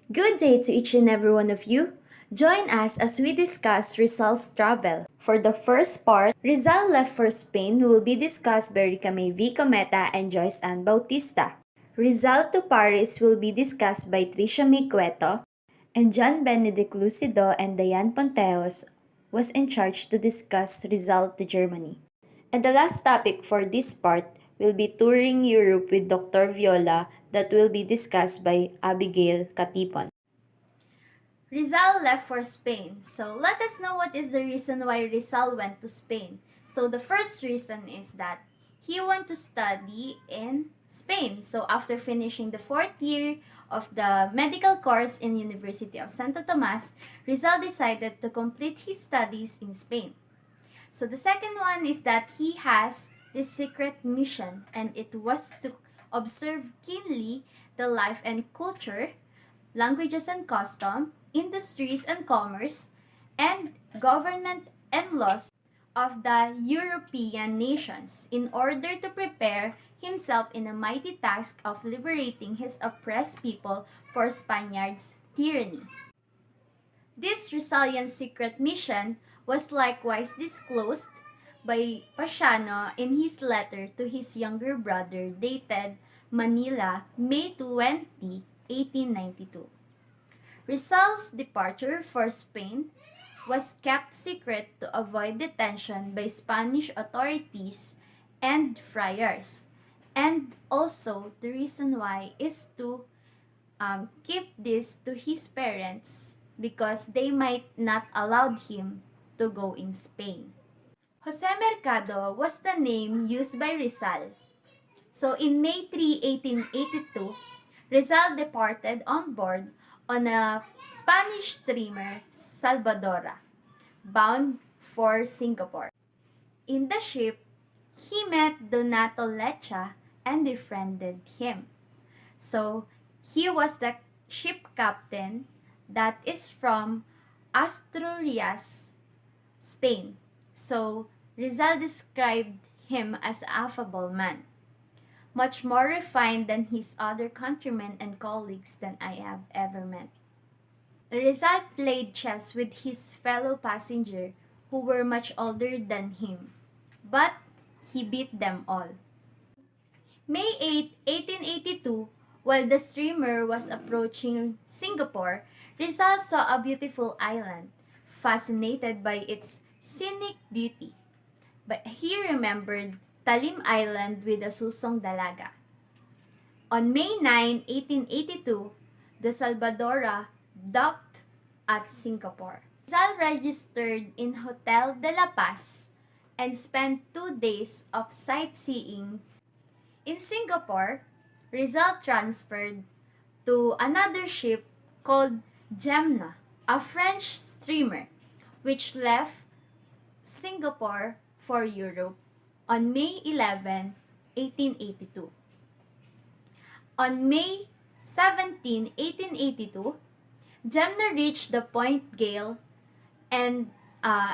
Good day to each and every one of you. Join us as we discuss Rizal's travel. For the first part, Rizal left for Spain will be discussed by Ricame V. Cometa and Joyce Ann Bautista. Rizal to Paris will be discussed by Tricia May Cueto, and John Benedict Lucido and Diane Ponteos was in charge to discuss Rizal to Germany. And the last topic for this part will be touring Europe with Dr. Viola that will be discussed by Abigail Katipon. Rizal left for Spain. So let us know what is the reason why Rizal went to Spain. So the first reason is that he went to study in Spain. So after finishing the fourth year of the medical course in University of Santo Tomas, Rizal decided to complete his studies in Spain. So the second one is that he has this secret mission, and it was to observe keenly the life and culture, languages and custom, industries and commerce, and government and laws of the European nations in order to prepare himself in a mighty task of liberating his oppressed people for Spaniards' tyranny. This Rizalian secret mission was likewise disclosed by Pasiano in his letter to his younger brother dated Manila, May 20, 1892. Rizal's departure for Spain was kept secret to avoid detention by Spanish authorities and friars. And also, the reason why is to keep this to his parents because they might not allow him to go in Spain. Jose Mercado was the name used by Rizal. So in May 3, 1882, Rizal departed on board on a Spanish steamer, Salvadora, bound for Singapore. In the ship, he met Donato Lecha and befriended him. So he was the ship captain that is from Asturias, Spain. So Rizal described him as an affable man, much more refined than his other countrymen and colleagues than I have ever met. Rizal played chess with his fellow passenger who were much older than him, but he beat them all. May 8, 1882, while the steamer was approaching Singapore, Rizal saw a beautiful island, fascinated by its scenic beauty. But he remembered Talim Island with the Susong Dalaga. On May 9, 1882, the Salvadora docked at Singapore. Rizal registered in Hotel de la Paz and spent 2 days of sightseeing. In Singapore, Rizal transferred to another ship called Gemna, a French steamer, which left Singapore for Europe on May 11, 1882. On May 17, 1882, Gemna reached the Point Gale, and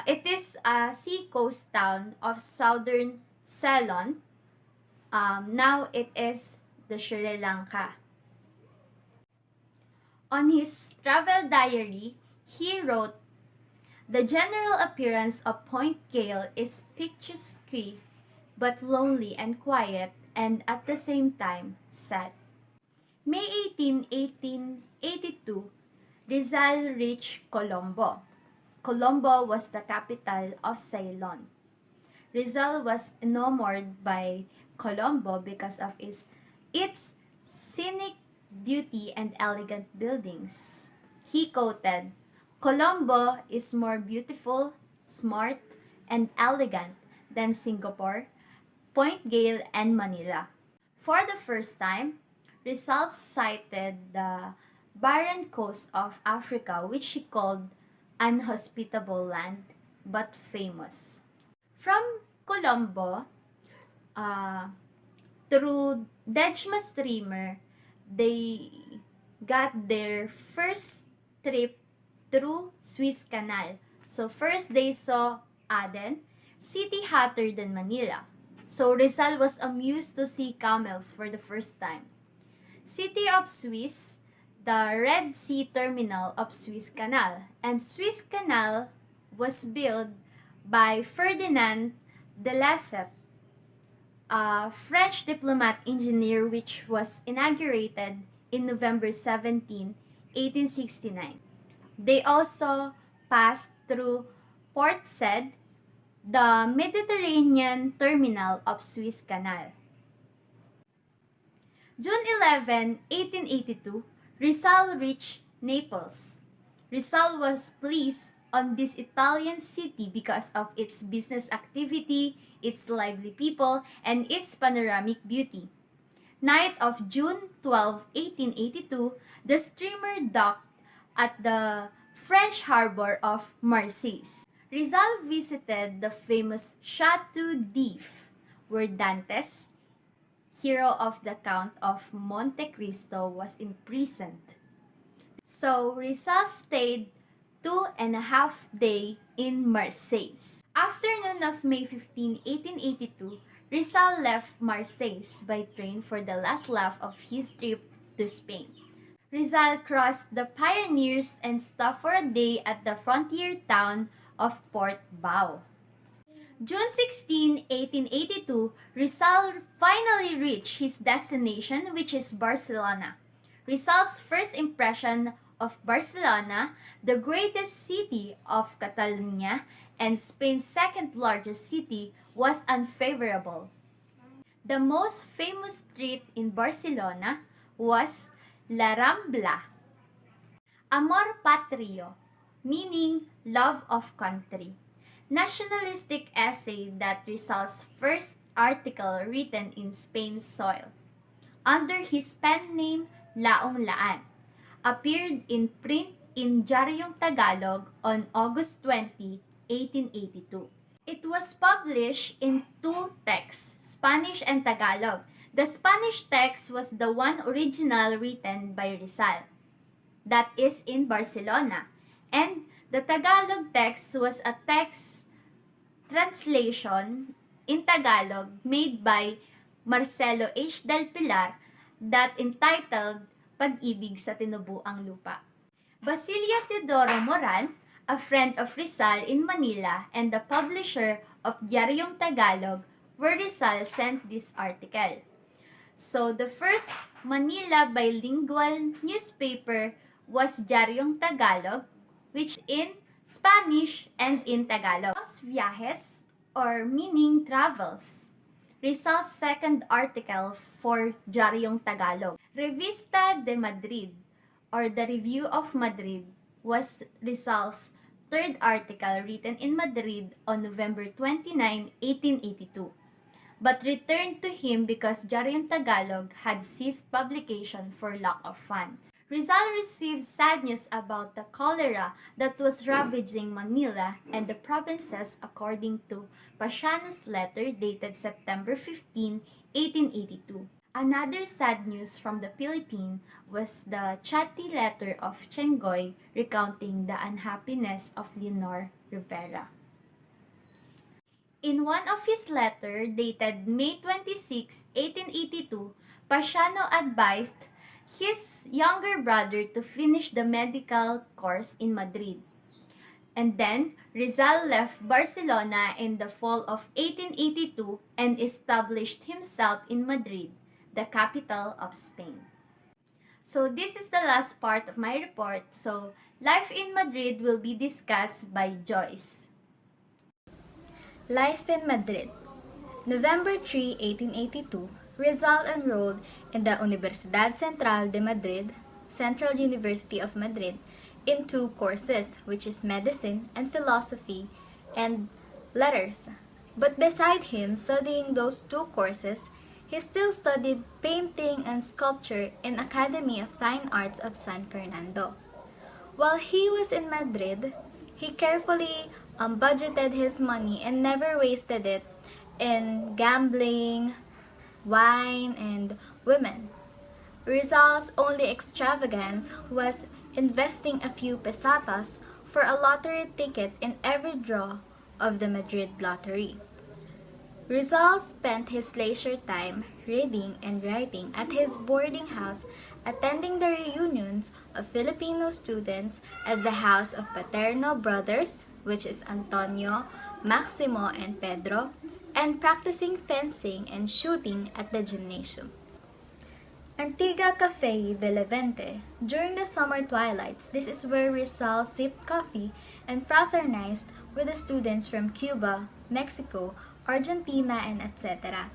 it is a seacoast town of southern Ceylon. Now it is the Sri Lanka. On his travel diary, he wrote, "The general appearance of Point Gale is picturesque, but lonely and quiet, and at the same time sad." May 18, 1882, Rizal reached Colombo. Colombo was the capital of Ceylon. Rizal was enamored by Colombo because of its scenic beauty and elegant buildings. He quoted, "Colombo is more beautiful, smart, and elegant than Singapore, Point Gale, and Manila." For the first time, Rizal cited the barren coast of Africa, which he called an hospitable land, but famous. From Colombo, through Dejma steamer, they got their first trip through Suez Canal. So first they saw Aden, city hotter than Manila. So Rizal was amused to see camels for the first time. City of Suez, the Red Sea terminal of Suez Canal. And Suez Canal was built by Ferdinand de Lesseps, a French diplomat engineer, which was inaugurated in November 17, 1869. They also passed through Port Said, the Mediterranean terminal of Suez Canal. June 11, 1882, Rizal reached Naples. Rizal was pleased on this Italian city because of its business activity, its lively people, and its panoramic beauty. Night of June 12, 1882, the steamer docked at the French harbor of Marseilles. Rizal visited the famous Chateau d'If, where Dantes, hero of the Count of Monte Cristo, was imprisoned. So Rizal stayed 2.5 days in Marseilles. Afternoon of May 15, 1882, Rizal left Marseilles by train for the last lap of his trip to Spain. Rizal crossed the Pyrenees and stopped for a day at the frontier town of Port Bau. June 16, 1882, Rizal finally reached his destination, which is Barcelona. Rizal's first impression of Barcelona, the greatest city of Catalonia and Spain's second largest city, was unfavorable. The most famous street in Barcelona was La Rambla. Amor Patrio, meaning love of country. Nationalistic essay that Rizal's first article written in Spain's soil, under his pen name Laong Laan, appeared in print in Diaryong Tagalog on August 20, 1882. It was published in two texts, Spanish and Tagalog. The Spanish text was the one original written by Rizal, that is in Barcelona, and the Tagalog text was a text translation in Tagalog made by Marcelo H. Del Pilar that entitled Pag-ibig sa Tinubuang Lupa. Basilio Teodoro Moran, a friend of Rizal in Manila and the publisher of Diaryong Tagalog, where Rizal sent this article. So the first Manila bilingual newspaper was Diaryong Tagalog, which in Spanish and in Tagalog. Los Viajes, or meaning travels. Rizal's second article for Diaryong Tagalog. Revista de Madrid, or the Review of Madrid, was Rizal's third article written in Madrid on November 29, 1882, but returned to him because Diaryong Tagalog had ceased publication for lack of funds. Rizal received sad news about the cholera that was ravaging Manila and the provinces, according to Pasiano's letter dated September 15, 1882. Another sad news from the Philippines was the chatty letter of Chengoy recounting the unhappiness of Leonor Rivera. In one of his letters dated May 26, 1882, Pasiano advised his younger brother to finish the medical course in Madrid. And then, Rizal left Barcelona in the fall of 1882 and established himself in Madrid, the capital of Spain. So this is the last part of my report. So, life in Madrid will be discussed by Joyce. Life in Madrid. November 3, 1882, Rizal enrolled in the Universidad Central de Madrid, Central University of Madrid, in two courses, which is medicine and philosophy and letters. But beside him studying those two courses, he still studied painting and sculpture in Academy of Fine Arts of San Fernando. While he was in Madrid, he carefully budgeted his money and never wasted it in gambling, wine, and women. Rizal's only extravagance was investing a few pesetas for a lottery ticket in every draw of the Madrid lottery. Rizal spent his leisure time reading and writing at his boarding house attending the reunions of Filipino students at the house of Paterno brothers, which is Antonio, Maximo, and Pedro, and practicing fencing and shooting at the gymnasium. Antigua Cafe de Levante. During the summer twilights, this is where Rizal sipped coffee and fraternized with the students from Cuba, Mexico, Argentina, and etc.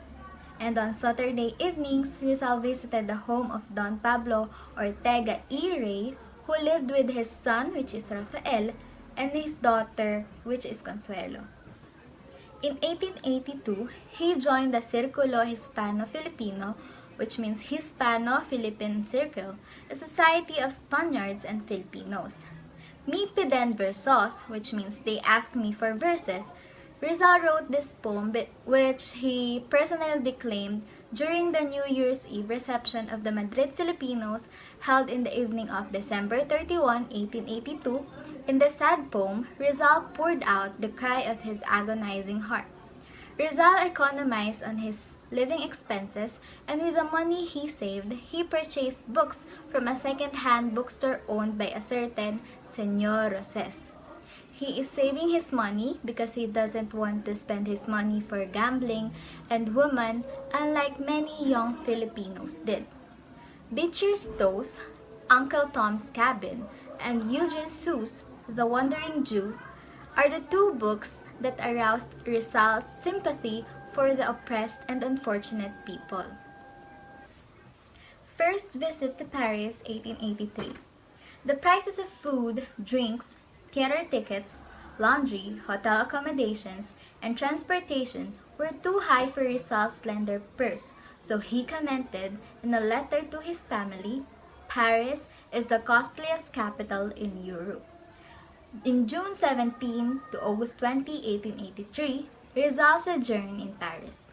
And on Saturday evenings, Rizal visited the home of Don Pablo Ortega y Rey, who lived with his son, which is Rafael, and his daughter, which is Consuelo. In 1882, he joined the Círculo Hispano-Filipino, which means Hispano-Philippine Circle, a society of Spaniards and Filipinos. Me piden versos, which means they ask me for verses. Rizal wrote this poem which he personally declaimed during the New Year's Eve reception of the Madrid Filipinos held in the evening of December 31, 1882. In the sad poem, Rizal poured out the cry of his agonizing heart. Rizal economized on his living expenses, and with the money he saved, he purchased books from a second-hand bookstore owned by a certain Señor Roses. He is saving his money because he doesn't want to spend his money for gambling and women, unlike many young Filipinos did. Beecher's Toast, Uncle Tom's Cabin, and Eugene Sue's The Wandering Jew are the two books that aroused Rizal's sympathy for the oppressed and unfortunate people. First visit to Paris, 1883. The prices of food, drinks, theater tickets, laundry, hotel accommodations, and transportation were too high for Rizal's slender purse, so he commented in a letter to his family, "Paris is the costliest capital in Europe." In June 17 to August 20, 1883, Rizal sojourned in Paris.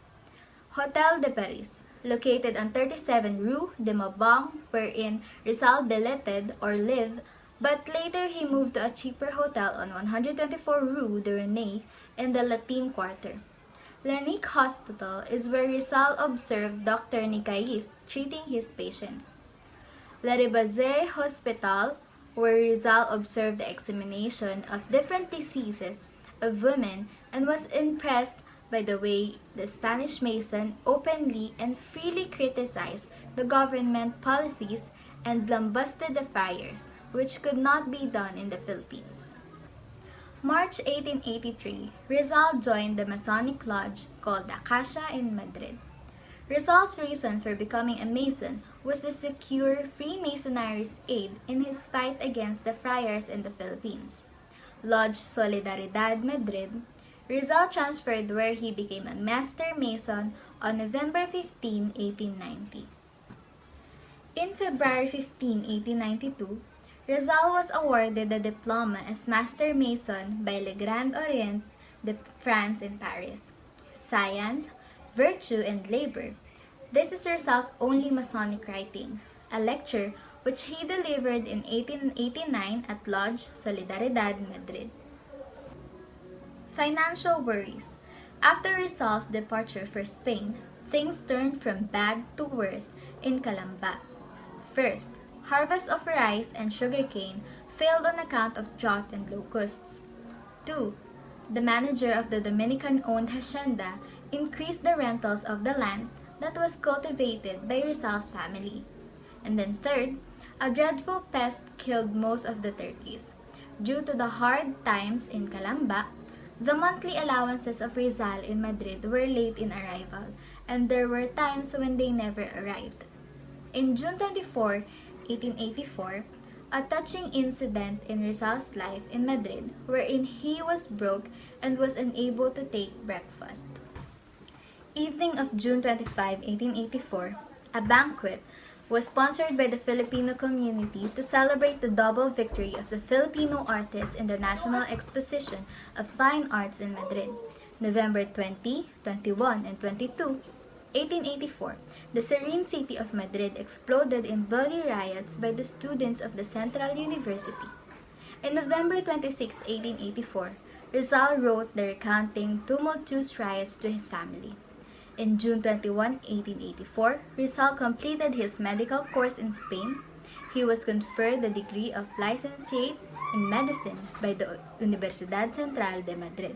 Hotel de Paris, located on 37 Rue de Mauban, wherein Rizal billeted or lived, but later he moved to a cheaper hotel on 124 Rue de Rene in the Latin Quarter. Lenique Hospital is where Rizal observed Dr. Nicais treating his patients. La Ribazé Hospital, where Rizal observed the examination of different diseases of women and was impressed by the way the Spanish Mason openly and freely criticized the government policies and lambasted the friars, which could not be done in the Philippines. March 1883, Rizal joined the Masonic lodge called Acacia in Madrid. Rizal's reason for becoming a Mason was to secure Freemasonry's aid in his fight against the friars in the Philippines. Lodge Solidaridad, Madrid, Rizal transferred where he became a Master Mason on November 15, 1890. In February 15, 1892, Rizal was awarded the diploma as Master Mason by Le Grand Orient de France in Paris. Science, Virtue, and Labor. This is Rizal's only Masonic writing, a lecture which he delivered in 1889 at Lodge Solidaridad, Madrid. Financial worries. After Rizal's departure for Spain, things turned from bad to worse in Calamba. First, harvest of rice and sugarcane failed on account of drought and locusts. 2. The manager of the Dominican-owned hacienda increased the rentals of the lands that was cultivated by Rizal's family. And then third, a dreadful pest killed most of the turkeys. Due to the hard times in Calamba, the monthly allowances of Rizal in Madrid were late in arrival, and there were times when they never arrived. In June 24, 1884, a touching incident in Rizal's life in Madrid wherein he was broke and was unable to take breakfast. Evening of June 25, 1884, a banquet was sponsored by the Filipino community to celebrate the double victory of the Filipino artists in the National Exposition of Fine Arts in Madrid, November 20, 21, and 22, 1884. The serene city of Madrid exploded in bloody riots by the students of the Central University. In November 26, 1884, Rizal wrote the recounting tumultuous riots to his family. In June 21, 1884, Rizal completed his medical course in Spain. He was conferred the degree of licentiate in medicine by the Universidad Central de Madrid.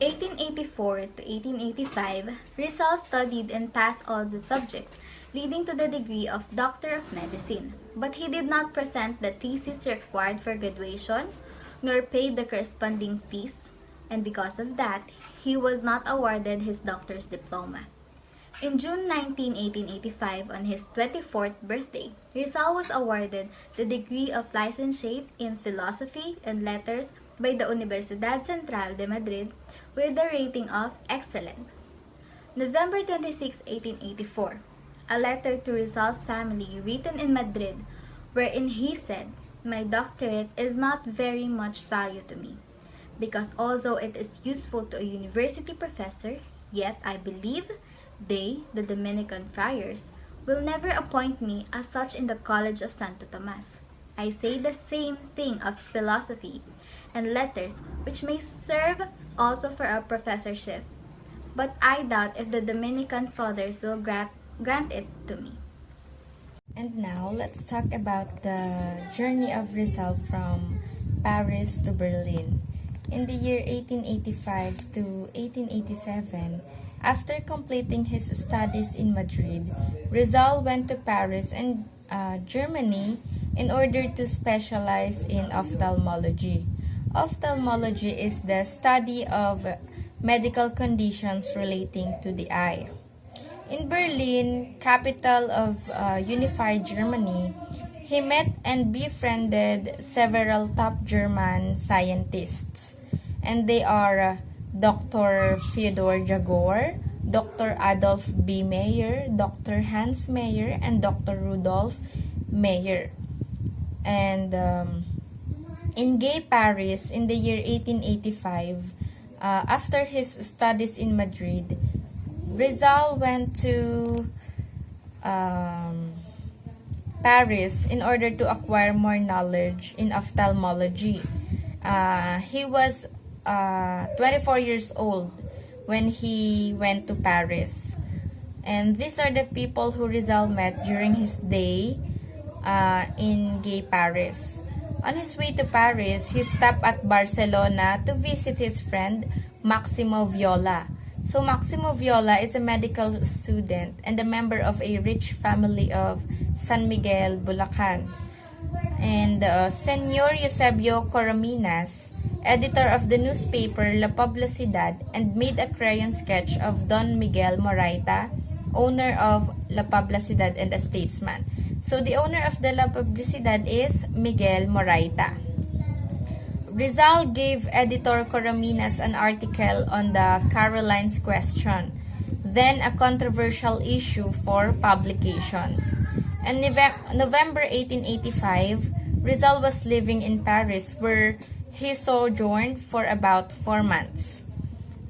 1884 to 1885, Rizal studied and passed all the subjects, leading to the degree of Doctor of Medicine. But he did not present the thesis required for graduation, nor paid the corresponding fees, and because of that, he was not awarded his doctor's diploma. In June 19, 1885, on his 24th birthday, Rizal was awarded the degree of licentiate in philosophy and letters by the Universidad Central de Madrid with the rating of excellent. November 26, 1884, a letter to Rizal's family written in Madrid wherein he said, "My doctorate is not very much value to me, because although it is useful to a university professor, yet I believe they, the Dominican friars, will never appoint me as such in the College of Santo Tomas. I say the same thing of philosophy and letters, which may serve also for a professorship, but I doubt if the Dominican fathers will grant it to me." And now, let's talk about the journey of Rizal from Paris to Berlin. In the year 1885 to 1887, after completing his studies in Madrid, Rizal went to Paris and Germany in order to specialize in ophthalmology. Ophthalmology is the study of medical conditions relating to the eye. In Berlin, capital of unified Germany, he met and befriended several top German scientists, and they are Dr. Fyodor Jagor, Dr. Adolf B. Meyer, Dr. Hans Meyer, and Dr. Rudolf Meyer. And in Gay Paris, in the year 1885, after his studies in Madrid, Rizal went to Paris in order to acquire more knowledge in ophthalmology. He was 24 years old when he went to Paris. And these are the people who Rizal met during his day in Gay Paris. On his way to Paris, he stopped at Barcelona to visit his friend Maximo Viola. So Maximo Viola is a medical student and a member of a rich family of San Miguel, Bulacan. And Senor Eusebio Corominas, editor of the newspaper La Publicidad, and made a crayon sketch of Don Miguel Moraita, owner of La Publicidad and a statesman. So the owner of the La Publicidad is Miguel Moraita. Rizal gave editor Corominas an article on the Carolines question, then a controversial issue for publication. In November 1885, Rizal was living in Paris where he sojourned for about 4 months.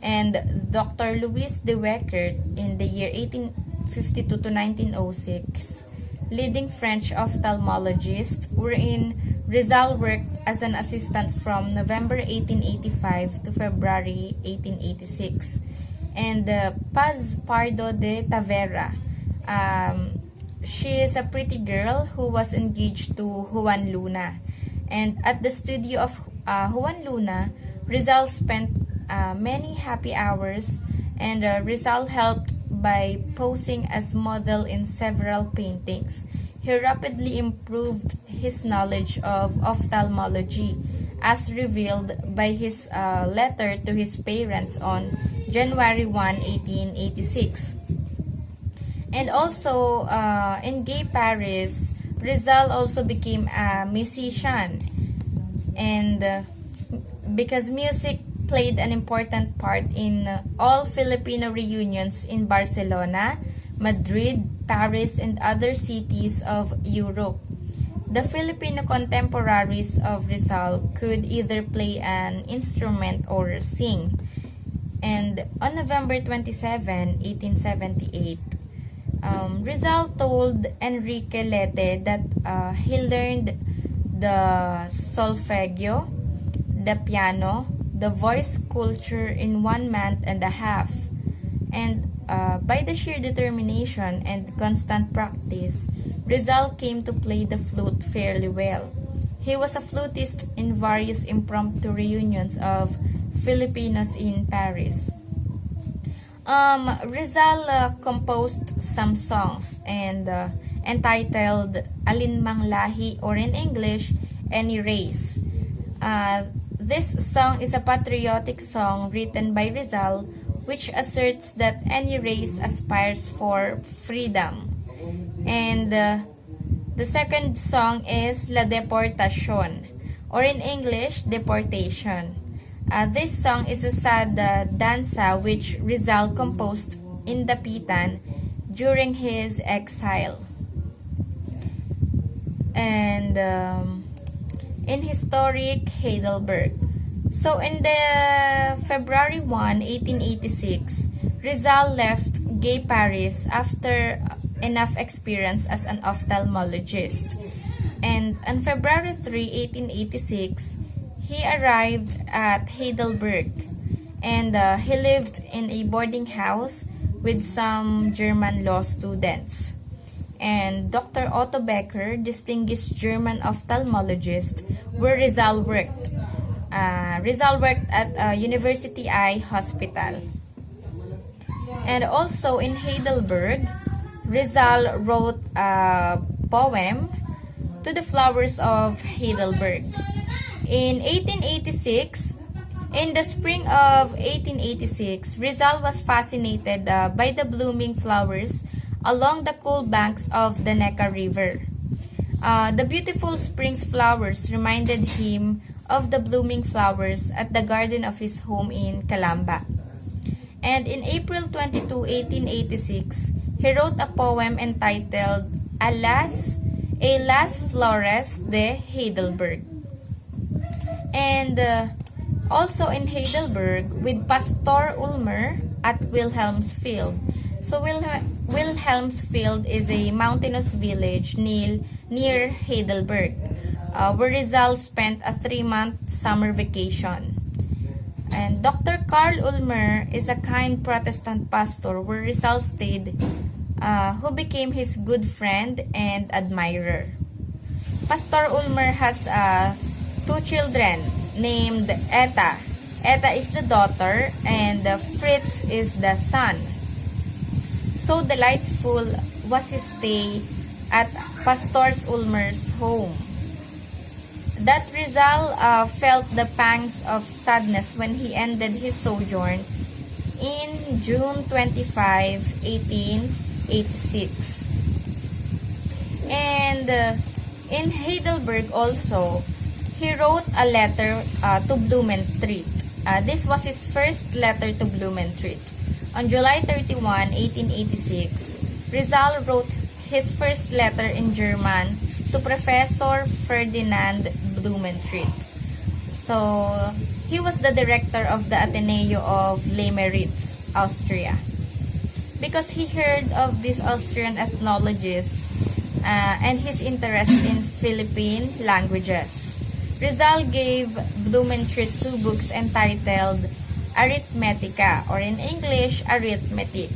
And Dr. Louis de Weckert in the year 1852 to 1906, leading French ophthalmologist, wherein Rizal worked as an assistant from November 1885 to February 1886. And Paz Pardo de Tavera, she is a pretty girl who was engaged to Juan Luna. And at the studio of Juan Luna, Rizal spent many happy hours, and Rizal helped by posing as model in several paintings. He rapidly improved his knowledge of ophthalmology, as revealed by his letter to his parents on January 1, 1886. And also, in Gay Paris, Rizal also became a musician, and because music played an important part in all Filipino reunions in Barcelona, Madrid, Paris, and other cities of Europe. The Filipino contemporaries of Rizal could either play an instrument or sing. And on November 27, 1878, Rizal told Enrique Lete that he learned the solfeggio, the piano, the voice culture in 1 month and a half. And by the sheer determination and constant practice, Rizal came to play the flute fairly well. He was a flutist in various impromptu reunions of Filipinos in Paris. Rizal composed some songs and entitled Alinmang Lahi, or in English, Any Race. This song is a patriotic song written by Rizal which asserts that any race aspires for freedom. And the second song is La Deportacion, or in English, Deportation. This song is a sad danza which Rizal composed in Dapitan during his exile. And in historic Heidelberg. So in the February 1, 1886, Rizal left Gay Paris after enough experience as an ophthalmologist. And on February 3, 1886, he arrived at Heidelberg, and he lived in a boarding house with some German law students. And Dr. Otto Becker, distinguished German ophthalmologist, where Rizal worked. Rizal worked at University Eye Hospital. And also in Heidelberg, Rizal wrote a poem to the flowers of Heidelberg. In 1886, in the spring of 1886, Rizal was fascinated by the blooming flowers along the cool banks of the Neckar River. The beautiful spring's flowers reminded him of the blooming flowers at the garden of his home in Calamba. And in April 22, 1886, he wrote a poem entitled A Las Flores de Heidelberg. And also in Heidelberg with Pastor Ulmer at Wilhelmsfield. So Wilhelmsfield is a mountainous village near Heidelberg, where Rizal spent a 3-month summer vacation. And Dr. Karl Ulmer is a kind Protestant pastor where Rizal stayed, who became his good friend and admirer. Pastor Ulmer has 2 children named Eta. Eta is the daughter and Fritz is the son. So delightful was his stay at Pastor Ulmer's home that Rizal felt the pangs of sadness when he ended his sojourn in June 25, 1886. And in Heidelberg also, he wrote a letter to Blumentritt. This was his first letter to Blumentritt. On July 31, 1886, Rizal wrote his first letter in German to Professor Ferdinand Blumentritt. So, he was the director of the Ateneo of Lemeritz, Austria. Because he heard of this Austrian ethnologist and his interest in Philippine languages, Rizal gave Blumentritt 2 books entitled Arithmetica, or in English, Arithmetic.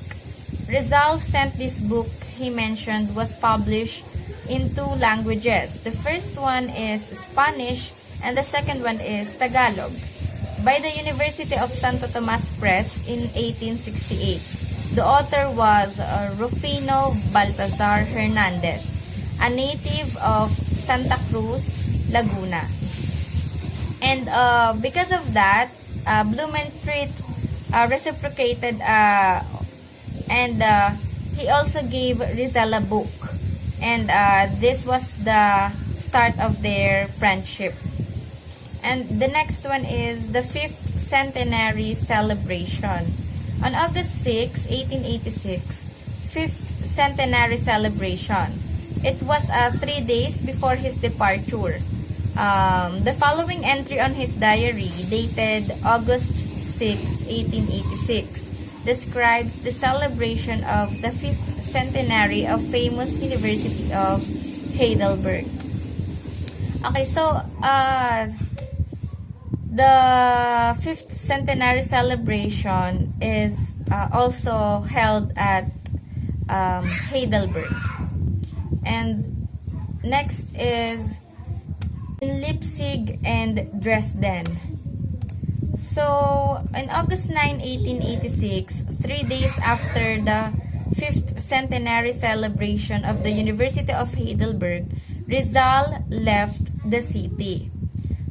Rizal sent this book he mentioned was published in 2 languages. The first one is Spanish and the second one is Tagalog by the University of Santo Tomas Press in 1868. The author was Rufino Baltazar Hernandez, a native of Santa Cruz, Laguna. And because of that, Blumentritt reciprocated and he also gave Rizal a book. And this was the start of their friendship. And the next one is the 5th Centenary Celebration. On August 6, 1886, 5th Centenary Celebration. It was 3 days before his departure. The following entry on his diary, dated August 6, 1886, describes the celebration of the 5th centenary of famous University of Heidelberg. Okay, so the 5th centenary celebration is also held at Heidelberg. And next is in Leipzig and Dresden. So, on August 9, 1886, 3 days after the 5th centenary celebration of the University of Heidelberg, Rizal left the city.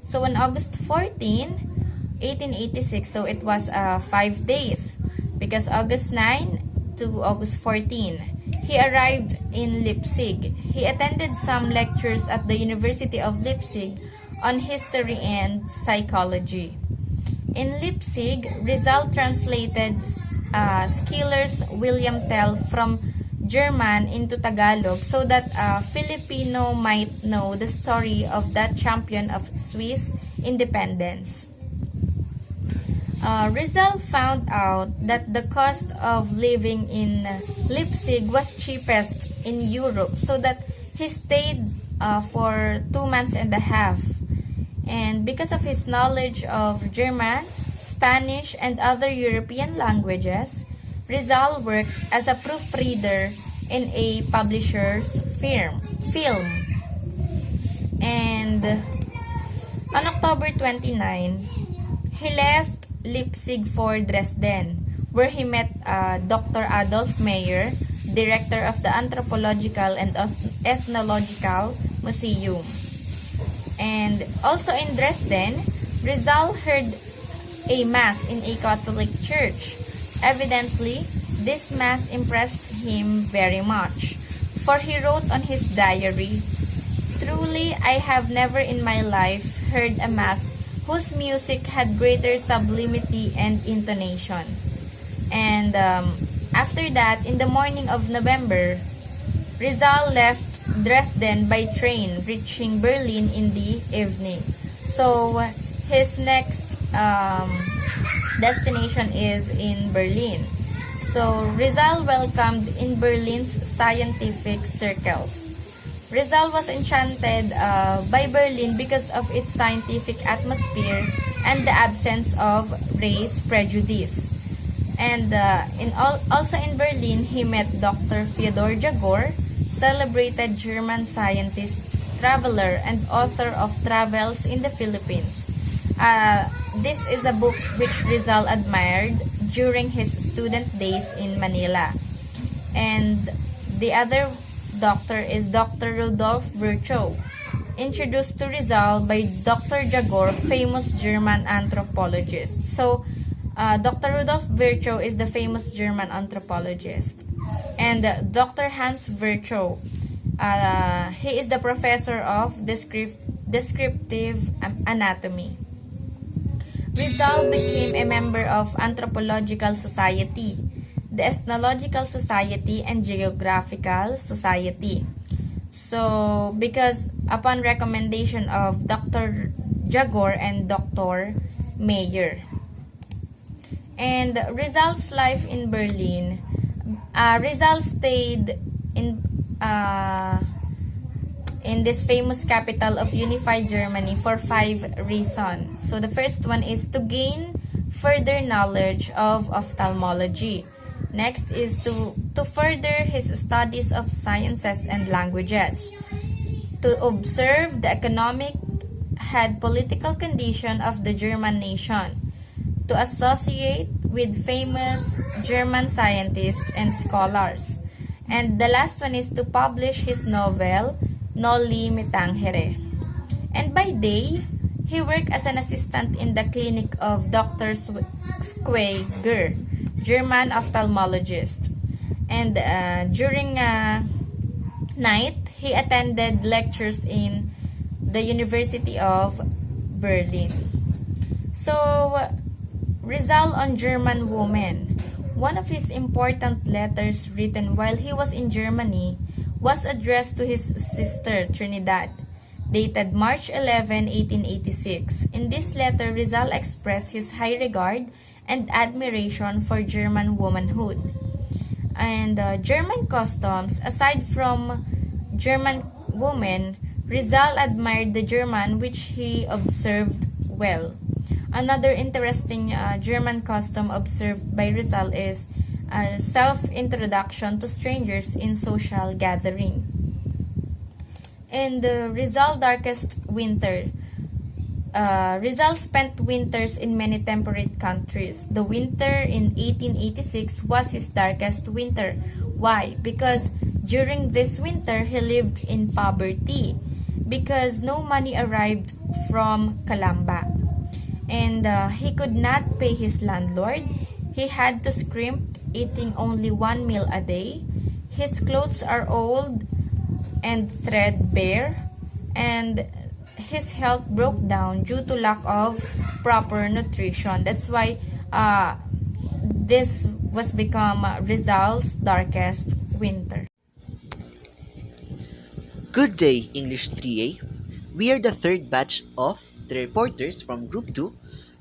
So, on August 14, 1886, so it was 5 days because August 9 to August 14, he arrived in Leipzig. He attended some lectures at the University of Leipzig on history and psychology. In Leipzig, Rizal translated Schiller's William Tell from German into Tagalog so that Filipino might know the story of that champion of Swiss independence. Rizal found out that the cost of living in Leipzig was cheapest in Europe, so that he stayed for 2 months and a half. And because of his knowledge of German, Spanish, and other European languages, Rizal worked as a proofreader in a publisher's film. And on October 29, he left Leipzig for Dresden, where he met Dr. Adolf Meyer, director of the Anthropological and Ethnological Museum. And also in Dresden, Rizal heard a mass in a Catholic church. Evidently, this mass impressed him very much, for he wrote on his diary, "Truly, I have never in my life heard a mass whose music had greater sublimity and intonation." And after that, in the morning of November, Rizal left Dresden by train, reaching Berlin in the evening. So, his next destination is in Berlin. So, Rizal welcomed in Berlin's scientific circles. Rizal was enchanted by Berlin because of its scientific atmosphere and the absence of race prejudice. And also in Berlin, he met Dr. Fyodor Jagor, celebrated German scientist, traveler, and author of Travels in the Philippines. This is a book which Rizal admired during his student days in Manila. And the other doctor is Dr. Rudolf Virchow, introduced to Rizal by Dr. Jagor, famous German anthropologist. So, Dr. Rudolf Virchow is the famous German anthropologist. And Dr. Hans Virchow, he is the professor of descriptive anatomy. Rizal became a member of Anthropological Society, the Ethnological Society, and Geographical Society. So, because upon recommendation of Dr. Jagor and Dr. Meyer. And Rizal's life in Berlin, Rizal stayed in this famous capital of unified Germany for 5 reasons. So the first one is to gain further knowledge of ophthalmology. Next is to further his studies of sciences and languages. To observe the economic and political condition of the German nation. To associate with famous German scientists and scholars. And the last one is to publish his novel, Noli Me Tangere. And by day, he worked as an assistant in the clinic of Dr. Schweger, German ophthalmologist. And during night, he attended lectures in the University of Berlin. So, Rizal on German women. One of his important letters written while he was in Germany was addressed to his sister Trinidad, dated March 11, 1886. In this letter, Rizal expressed his high regard and admiration for German womanhood. And German customs, aside from German women, Rizal admired the German which he observed well. Another interesting German custom observed by Rizal is self-introduction to strangers in social gathering. And Rizal darkest winter. Rizal spent winters in many temperate countries. The winter in 1886 was his darkest winter. Why? Because during this winter, he lived in poverty because no money arrived from Calamba. And he could not pay his landlord. He had to scrimp, eating only one meal a day. His clothes are old and threadbare, and his health broke down due to lack of proper nutrition. That's why this was become Rizal's darkest winter. Good day, English 3A. We are the third batch of the reporters from Group 2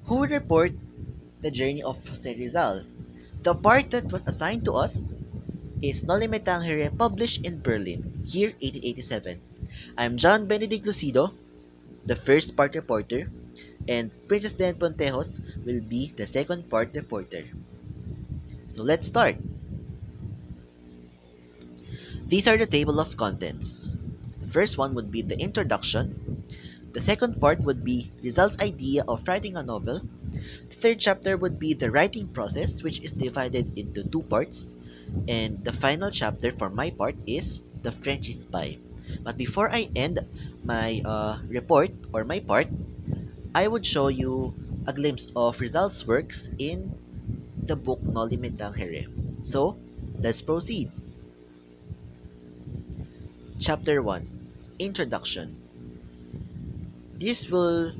who will report the journey of Jose Rizal. The part that was assigned to us is Noli Me Tangere, published in Berlin, year 1887. I'm John Benedict Lucido, the first part reporter, and Princess Den Pontejos will be the second part reporter. So let's start. These are the table of contents. The first one would be the introduction. The second part would be Rizal's idea of writing a novel. The third chapter would be the writing process, which is divided into two parts. And the final chapter for my part is The French Spy. But before I end my report or my part, I would show you a glimpse of Rizal's works in the book Noli Me Tangere. So, let's proceed. Chapter 1, Introduction. This will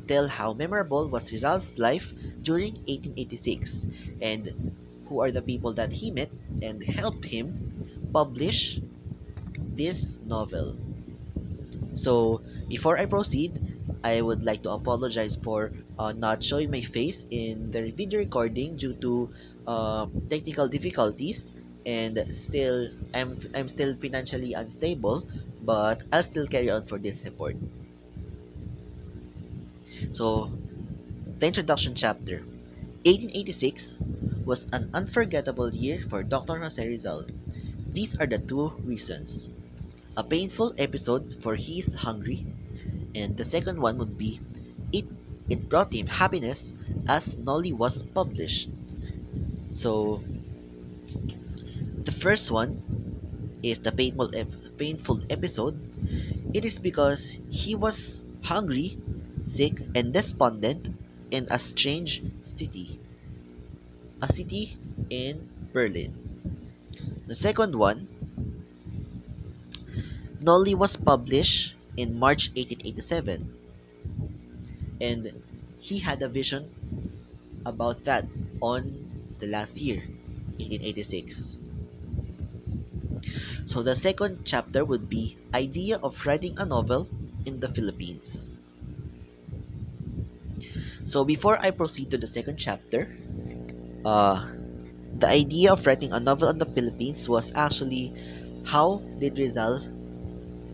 tell how memorable was Rizal's life during 1886 and who are the people that he met and helped him publish this novel. So, before I proceed, I would like to apologize for not showing my face in the video recording due to technical difficulties, and still I'm still financially unstable, but I'll still carry on for this report. So, the introduction chapter. 1886 was an unforgettable year for Dr. Jose Rizal. These are the two reasons. A painful episode for he is hungry, and the second one would be it it brought him happiness as Nolly was published. So the first one is the painful episode. It is because he was hungry, sick, and despondent in a strange city. A city in Berlin. The second one, Nolly was published in March 1887, and he had a vision about that on the last year, 1886. So the second chapter would be idea of writing a novel in the Philippines. So before I proceed to the second chapter, the idea of writing a novel on the Philippines was actually how did Rizal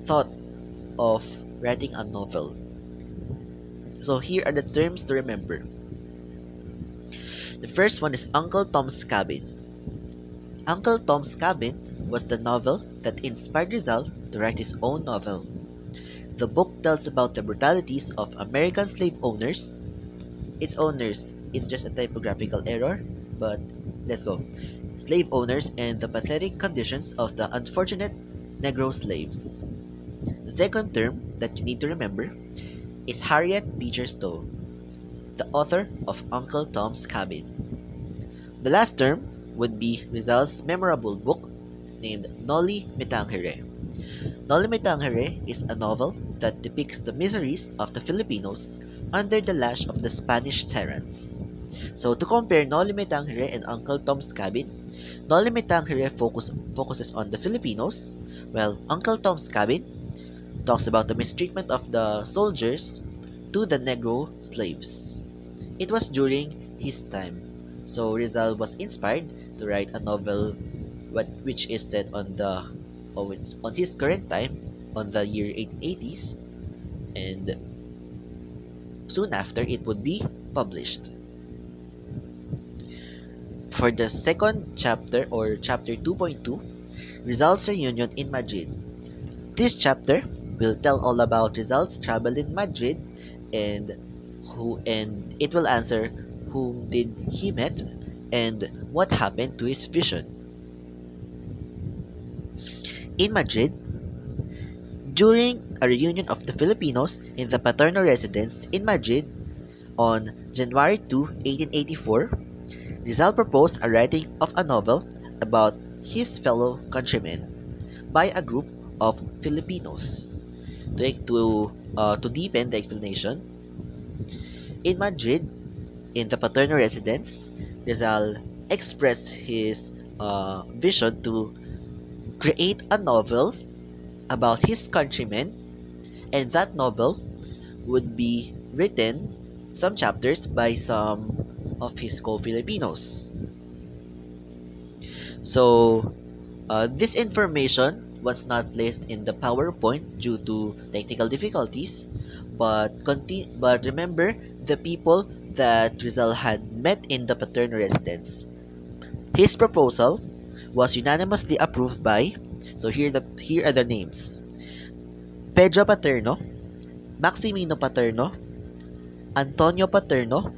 thought of writing a novel. So here are the terms to remember. The first one is Uncle Tom's Cabin. Uncle Tom's Cabin was the novel that inspired Rizal to write his own novel. The book tells about the brutalities of American slave owners. Its owners, it's just a typographical error, but let's go. Slave owners and the pathetic conditions of the unfortunate Negro slaves. The second term that you need to remember is Harriet Beecher Stowe, the author of Uncle Tom's Cabin. The last term would be Rizal's memorable book named Noli Me Tangere. Noli Me Tangere is a novel that depicts the miseries of the Filipinos under the lash of the Spanish tyrants. So to compare Noli Me Tangere and Uncle Tom's Cabin, Noli Me Tangere focuses on the Filipinos, while Uncle Tom's Cabin talks about the mistreatment of the soldiers to the Negro slaves. It was during his time, so Rizal was inspired to write a novel which is set on his current time, on the year 1880s, and soon after it would be published. For the second chapter, or chapter 2.2, Rizal's reunion in Madrid. This chapter will tell all about Rizal's travel in Madrid and it will answer whom did he met and what happened to his vision. In Madrid, during a reunion of the Filipinos in the Paterno residence in Madrid on January 2, 1884, Rizal proposed a writing of a novel about his fellow countrymen by a group of Filipinos. To deepen the explanation, in Madrid, in the Paterno residence, Rizal expressed his vision to create a novel about his countrymen, and that novel would be written some chapters by some of his co-Filipinos. So, this information was not placed in the PowerPoint due to technical difficulties, but remember the people that Rizal had met in the Paterno residence. His proposal was unanimously approved by, so here are the names: Pedro Paterno, Maximino Paterno, Antonio Paterno,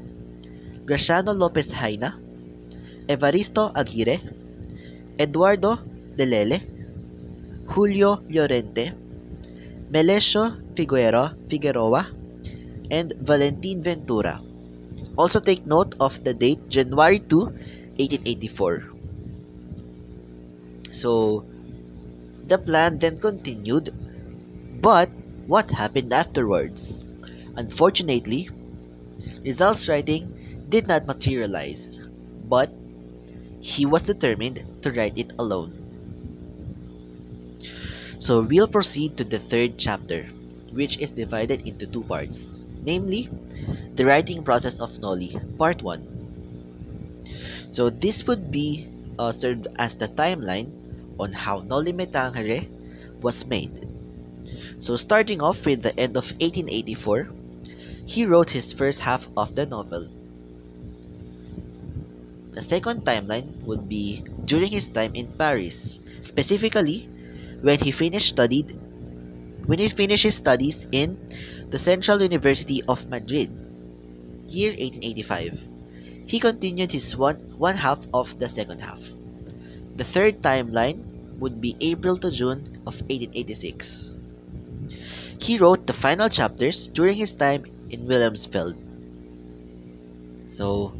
Graciano Lopez Haina, Evaristo Aguirre, Eduardo de Lele, Julio Llorente, Melesio Figueroa, and Valentin Ventura. Also take note of the date, January 2, 1884. So, the plan then continued, but what happened afterwards? Unfortunately, Rizal's writing did not materialize, but he was determined to write it alone. So we'll proceed to the third chapter, which is divided into two parts, namely, the writing process of Noli, part 1. So this would be served as the timeline on how Noli Me Tangere was made. So starting off with the end of 1884, he wrote his first half of the novel. The second timeline would be during his time in Paris, specifically when he finished his studies in the Central University of Madrid, year 1885. He continued his one half of the second half. The third timeline would be April to June of 1886. He wrote the final chapters during his time in Wilhelmsfeld. So,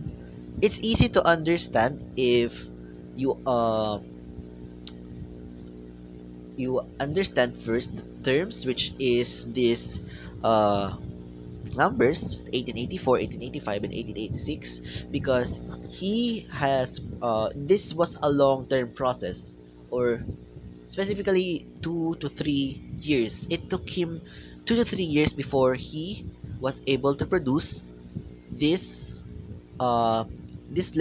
it's easy to understand if you understand first the terms, which is this numbers 1884, 1885, and 1886, because he has this was a long-term process, or specifically 2 to 3 years. It took him 2 to 3 years before he was able to produce this this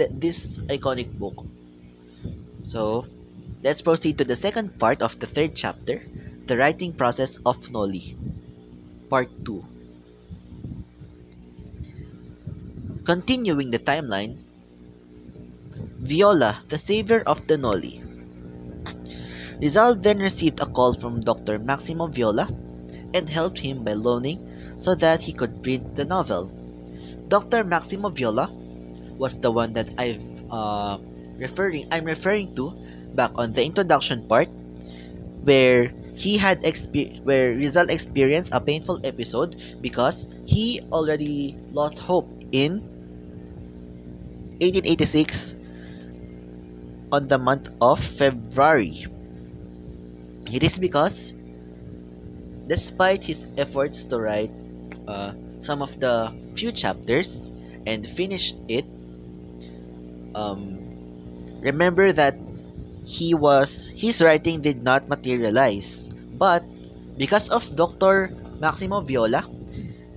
iconic book. So let's proceed to the second part of the third chapter, the writing process of Noli, part 2. Continuing the timeline, Viola, the savior of the Noli. Rizal then received a call from Dr. Maximo Viola and helped him by loaning so that he could print the novel. Dr. Maximo Viola was the one that I'm referring to back on the introduction part, where where Rizal experienced a painful episode because he already lost hope in 1886 on the month of February. It is because, despite his efforts to write some of the few chapters and finish it, remember that his writing did not materialize, but because of Dr. Maximo Viola,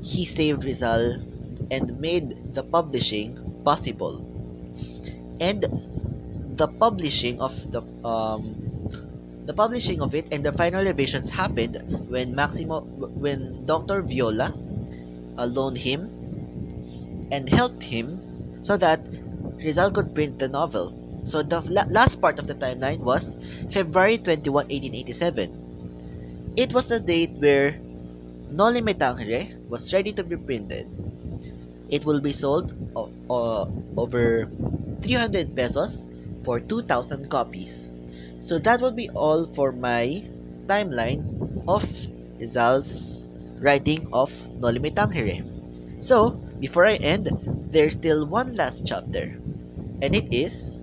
he saved Rizal and made the publishing possible. And the publishing of it and the final revisions happened when Dr. Viola loaned him and helped him so that Rizal could print the novel. So the last part of the timeline was February 21, 1887. It was the date where Noli Me Tangere was ready to be printed. It will be sold over 300 pesos for 2,000 copies. So that will be all for my timeline of Rizal's writing of Noli Me Tangere. So, before I end, there's still one last chapter, and it is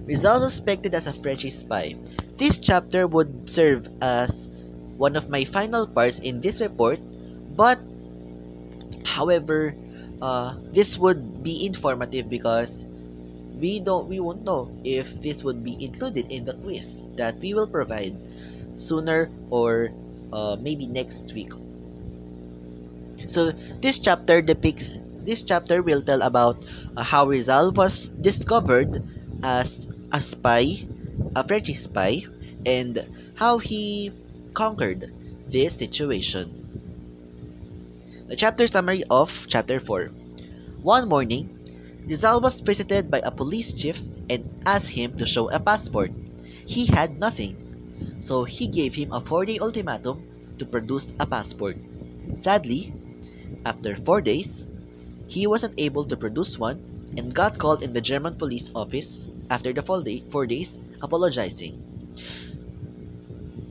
Rizal suspected as a French spy. This chapter would serve as one of my final parts in this report, but however, this would be informative because we won't know if this would be included in the quiz that we will provide sooner or maybe next week. So this chapter will tell about how Rizal was discovered as a spy, a French spy, and how he conquered this situation. The chapter summary of chapter 4. One morning, Rizal was visited by a police chief and asked him to show a passport. He had nothing, so he gave him a 4-day ultimatum to produce a passport. Sadly, after 4 days, he wasn't able to produce one and got called in the German police office after the 4 days, apologizing.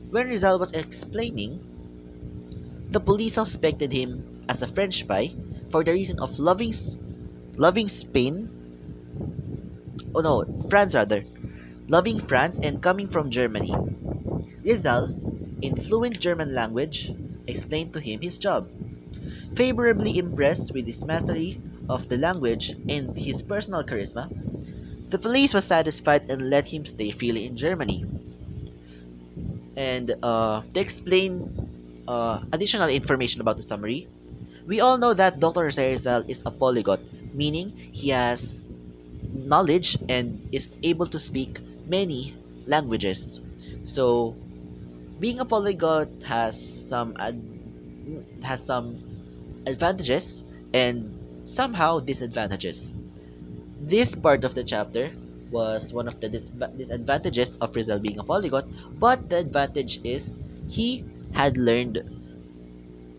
When Rizal was explaining, the police suspected him as a French spy for the reason of loving Spain. Oh no, France rather. Loving France and coming from Germany. Rizal, in fluent German language, explained to him his job. Favorably impressed with his mastery of the language and his personal charisma, the police was satisfied and let him stay freely in Germany. And to explain additional information about the summary, we all know that Dr. Jose Rizal is a polyglot, meaning he has knowledge and is able to speak many languages. So, being a polyglot has some advantages and somehow disadvantages. This part of the chapter was one of the disadvantages of Rizal being a polyglot, but the advantage is he had learned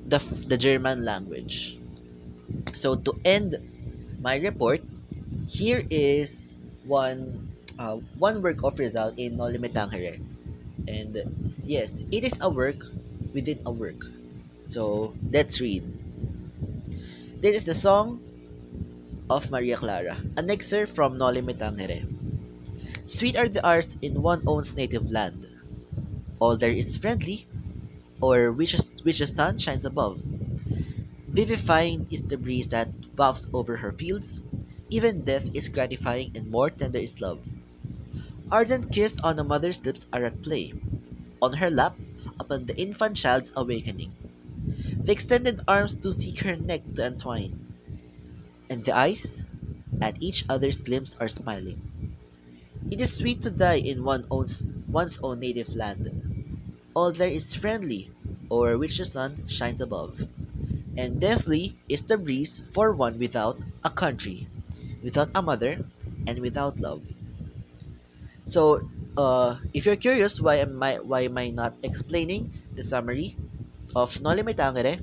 the German language. So to end my report, here is one work of Rizal in Noli Me Tangere. And yes, it is a work within a work. So let's read. This is the song of Maria Clara, an excerpt from Noli Me Tangere. Sweet are the hours in one own's native land. All there is friendly, or which the sun shines above. Vivifying is the breeze that wafts over her fields. Even death is gratifying and more tender is love. Ardent kiss on a mother's lips are at play. On her lap, upon the infant child's awakening. The extended arms to seek her neck to entwine. And the eyes, at each other's glimpse are smiling. It is sweet to die in one's own native land. All there is friendly, over which the sun shines above. And deathly is the breeze for one without a country, without a mother, and without love. So, if you're curious why am I not explaining the summary of Noli Me Tangere,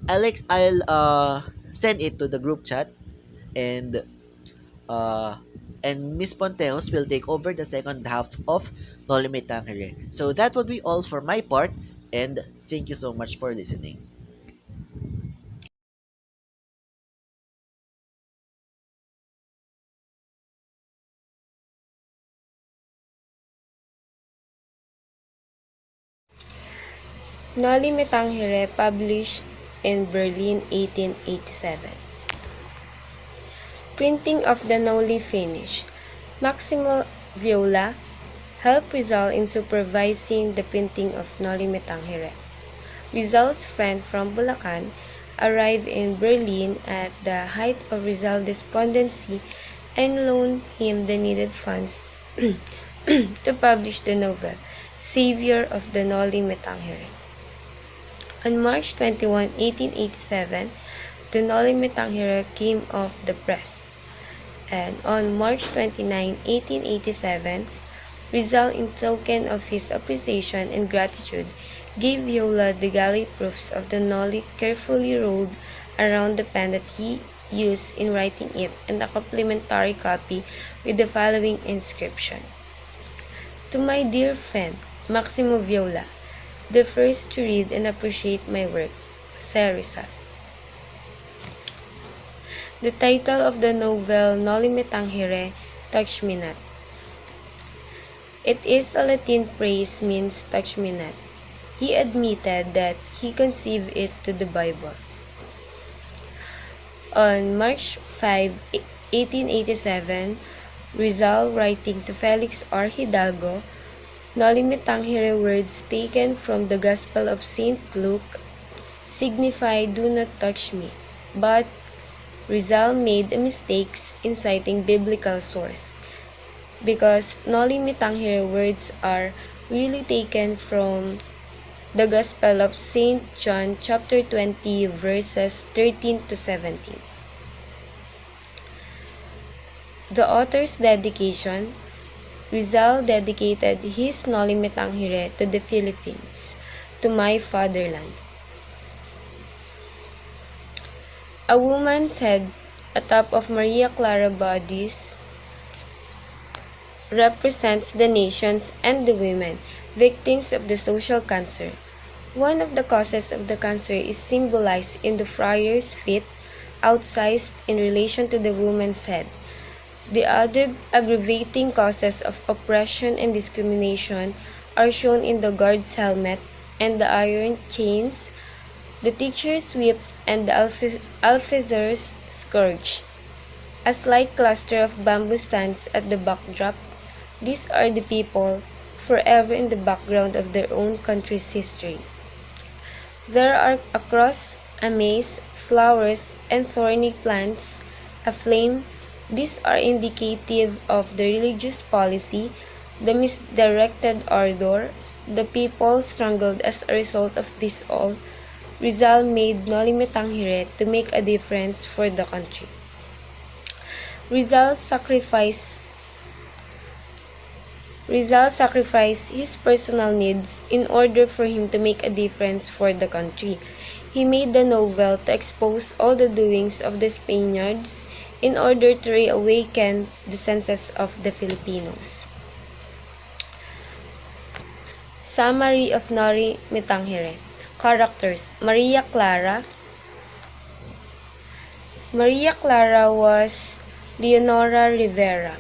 I'll send it to the group chat, and uh, Miss Ponteos will take over the second half of Noli Me Tangere. So that would be all for my part, and thank you so much for listening. Noli Me Tangere, published in Berlin 1887. Printing of the Noli finished. Maximo Viola helped Rizal in supervising the printing of Noli Me Tangere. Rizal's friend from Bulacan arrived in Berlin at the height of Rizal's despondency and loaned him the needed funds to publish the novel, Savior of the Noli Me Tangere. On March 21, 1887, the Noli Me Tangere came off the press. And on March 29, 1887, Rizal, in token of his appreciation and gratitude, gave Viola the galley proofs of the Noli carefully rolled around the pen that he used in writing it, and a complimentary copy with the following inscription: To my dear friend, Maximo Viola, the first to read and appreciate my work, Sir Rizal. The title of the novel Noli Me Tangere, Touch Me Not. It is a Latin phrase means touch me not. He admitted that he conceived it to the Bible. On March 5, 1887, Rizal, writing to Felix R. Hidalgo, Noli Me Tangere words taken from the Gospel of St. Luke signify do not touch me, but Rizal made a mistake in citing biblical source, because Noli Me Tangere words are really taken from the Gospel of St. John chapter 20 verses 13 to 17. The author's dedication. Rizal dedicated his Noli Me Tangere to the Philippines, to my fatherland. A woman's head atop of Maria Clara bodies represents the nations and the women, victims of the social cancer. One of the causes of the cancer is symbolized in the friar's feet, outsized in relation to the woman's head. The other aggravating causes of oppression and discrimination are shown in the guard's helmet and the iron chains, the teacher's whip, and the officer's scourge. A slight cluster of bamboo stands at the backdrop. These are the people, forever in the background of their own country's history. There are a cross, a mace, flowers, and thorny plants, a flame. These are indicative of the religious policy, the misdirected ardor. The people struggled as a result of this all. Rizal made Noli Me Tangere to make a difference for the country. Rizal sacrificed his personal needs in order for him to make a difference for the country. He made the novel to expose all the doings of the Spaniards in order to reawaken the senses of the Filipinos. Summary of Noli Me Tangere. Characters. Maria Clara. Maria Clara was Leonora Rivera.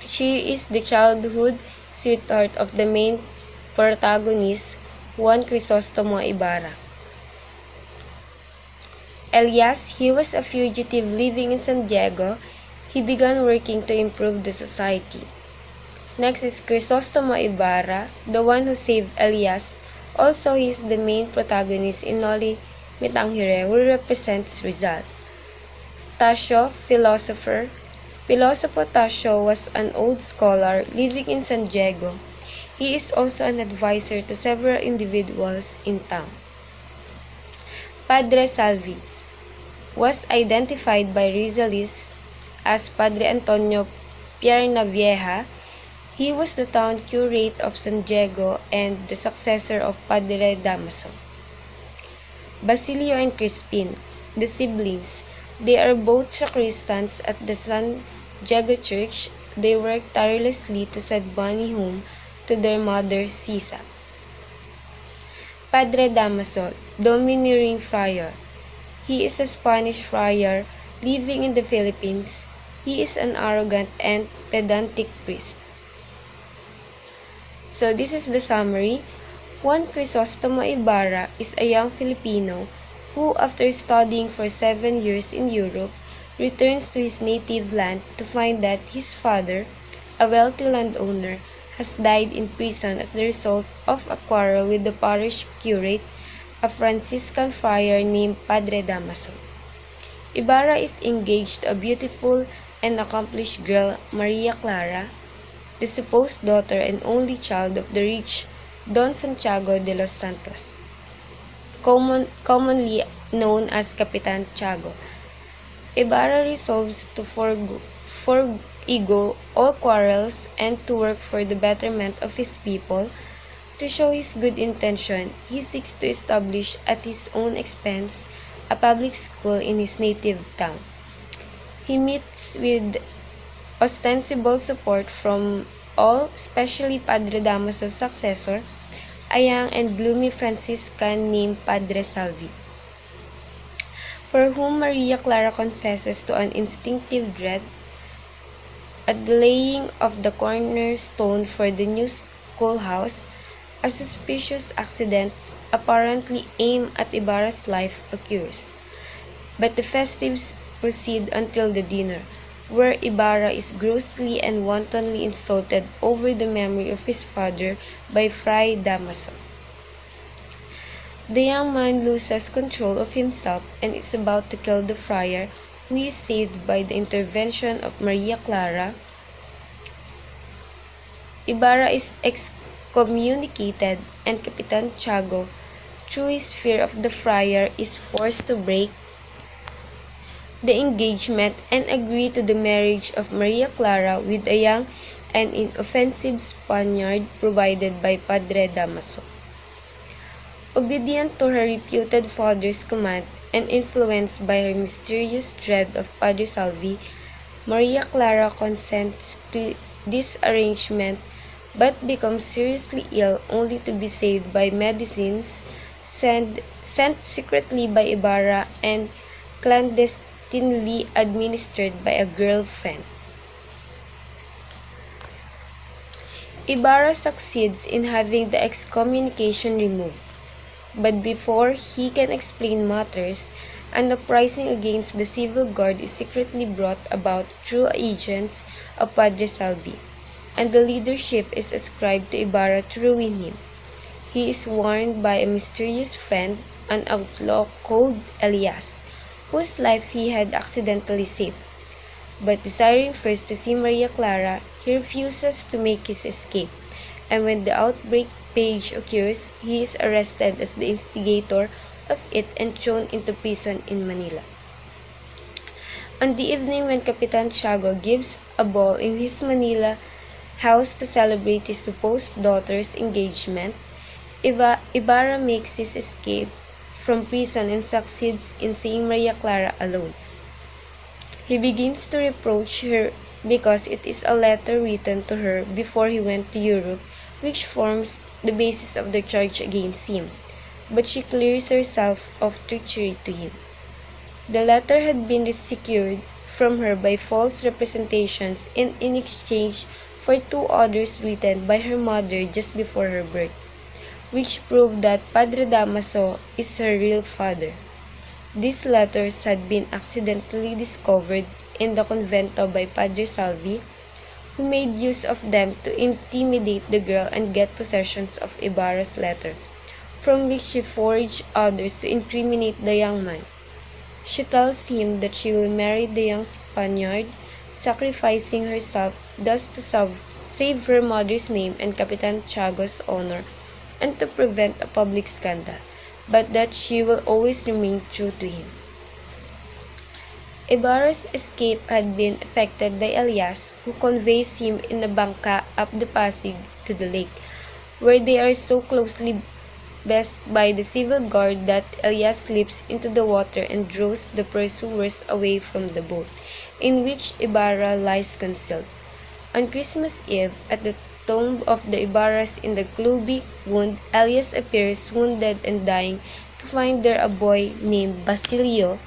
She is the childhood sweetheart of the main protagonist, Juan Crisostomo Ibarra. Elias, he was a fugitive living in San Diego. He began working to improve the society. Next is Crisostomo Ibarra, the one who saved Elias. Also, he is the main protagonist in Noli Me Tangere, who represents Rizal. Tasio, philosopher. Filosofo Tasio was an old scholar living in San Diego. He is also an advisor to several individuals in town. Padre Salvi was identified by Rizalists as Padre Antonio Piernavieja. He was the town curate of San Diego and the successor of Padre Damaso. Basilio and Crispin, the siblings. They are both sacristans at the San Diego Church. They worked tirelessly to send money home to their mother, Sisa. Padre Damaso, domineering friar. He is a Spanish friar living in the Philippines. He is an arrogant and pedantic priest. So this is the summary. Juan Crisostomo Ibarra is a young Filipino who, after studying for 7 years in Europe, returns to his native land to find that his father, a wealthy landowner, has died in prison as the result of a quarrel with the parish curate, a Franciscan friar named Padre Damaso. Ibarra is engaged to a beautiful and accomplished girl, Maria Clara, the supposed daughter and only child of the rich Don Santiago de los Santos. commonly known as Capitan Tiago. Ibarra resolves to forego all quarrels and to work for the betterment of his people. To show his good intention, he seeks to establish at his own expense a public school in his native town. He meets with ostensible support from all, especially Padre Damaso's successor, a young and gloomy Franciscan named Padre Salvi, for whom Maria Clara confesses to an instinctive dread. At the laying of the cornerstone for the new schoolhouse, a suspicious accident, apparently aimed at Ibarra's life, occurs. But the festives proceed until the dinner, where Ibarra is grossly and wantonly insulted over the memory of his father by Fray Damaso. The young man loses control of himself and is about to kill the friar, who is saved by the intervention of Maria Clara. Ibarra is excommunicated, and Capitan Tiago, through his fear of the friar, is forced to break the engagement and agree to the marriage of Maria Clara with a young and inoffensive Spaniard provided by Padre Damaso. Obedient to her reputed father's command and influenced by her mysterious dread of Padre Salvi, Maria Clara consents to this arrangement but becomes seriously ill, only to be saved by medicines sent secretly by Ibarra and clandestinely administered by a girlfriend. Ibarra succeeds in having the excommunication removed, but before he can explain matters, an uprising against the civil guard is secretly brought about through agents of Padre Salvi, and the leadership is ascribed to Ibarra to ruin him. He is warned by a mysterious friend, an outlaw called Elias, whose life he had accidentally saved. But desiring first to see Maria Clara, he refuses to make his escape, and when the outbreak page occurs, he is arrested as the instigator of it and thrown into prison in Manila. On the evening when Capitan Tiago gives a ball in his Manila house to celebrate his supposed daughter's engagement, Ibarra makes his escape from prison and succeeds in seeing Maria Clara alone. He begins to reproach her because it is a letter written to her before he went to Europe which forms the basis of the charge against him, but she clears herself of treachery to him. The letter had been secured from her by false representations and in exchange for two others written by her mother just before her birth, which proved that Padre Damaso is her real father. These letters had been accidentally discovered in the convento by Padre Salvi, who made use of them to intimidate the girl and get possession of Ibarra's letter, from which she forged others to incriminate the young man. She tells him that she will marry the young Spaniard, sacrificing herself thus to save her mother's name and Capitan Tiago's honor, and to prevent a public scandal, but that she will always remain true to him. Ibarra's escape had been effected by Elias, who conveys him in a bangka up the Pasig to the lake, where they are so closely beset by the civil guard that Elias slips into the water and draws the pursuers away from the boat, in which Ibarra lies concealed. On Christmas Eve, at the tomb of the Ibarras in the Cluby wound, Elias appears wounded and dying, to find there a boy named Basilio